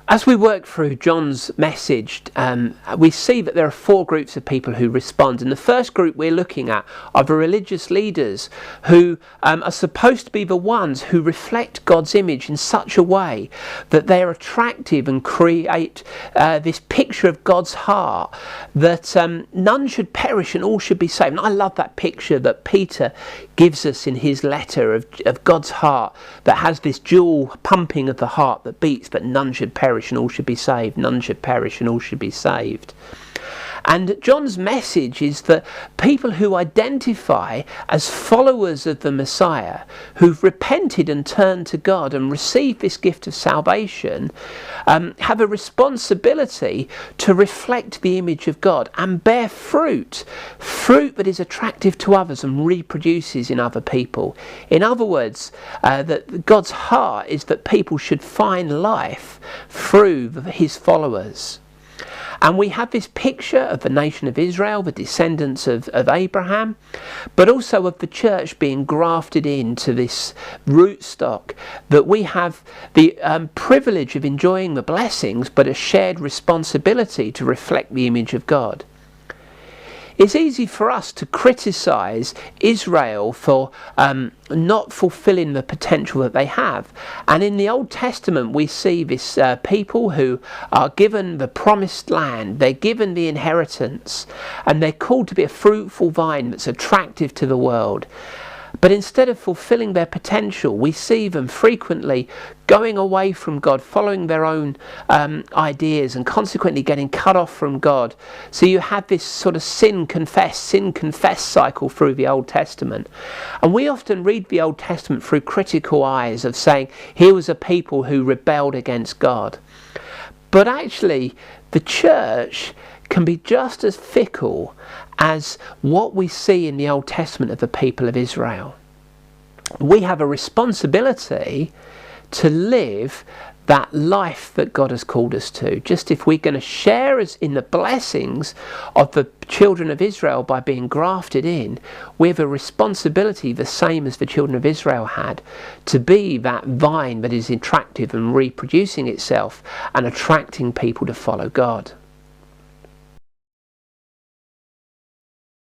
As we work through John's message, we see that there are four groups of people who respond. And the first group we're looking at are the religious leaders who are supposed to be the ones who reflect God's image in such a way that they're attractive and create this picture of God's heart, that none should perish and all should be saved. And I love that picture that Peter gives us in his letter of God's heart that has this dual pumping of the heart that beats, but none should perish and all should be saved. None should perish and all should be saved. And John's message is that people who identify as followers of the Messiah, who've repented and turned to God and received this gift of salvation, have a responsibility to reflect the image of God and bear fruit that is attractive to others and reproduces in other people. In other words, that God's heart is that people should find life through his followers. And we have this picture of the nation of Israel, the descendants of Abraham, but also of the church being grafted into this rootstock, that we have the privilege of enjoying the blessings, but a shared responsibility to reflect the image of God. It's easy for us to criticise Israel for not fulfilling the potential that they have. And in the Old Testament we see this people who are given the promised land, they're given the inheritance, and they're called to be a fruitful vine that's attractive to the world. But instead of fulfilling their potential, we see them frequently going away from God, following their own ideas, and consequently getting cut off from God. So you have this sort of sin confess cycle through the Old Testament. And we often read the Old Testament through critical eyes of saying, here was a people who rebelled against God. But actually, the church can be just as fickle as what we see in the Old Testament of the people of Israel. We have a responsibility to live that life that God has called us to. Just if we're going to share us in the blessings of the children of Israel by being grafted in, we have a responsibility the same as the children of Israel had, to be that vine that is attractive and reproducing itself and attracting people to follow God.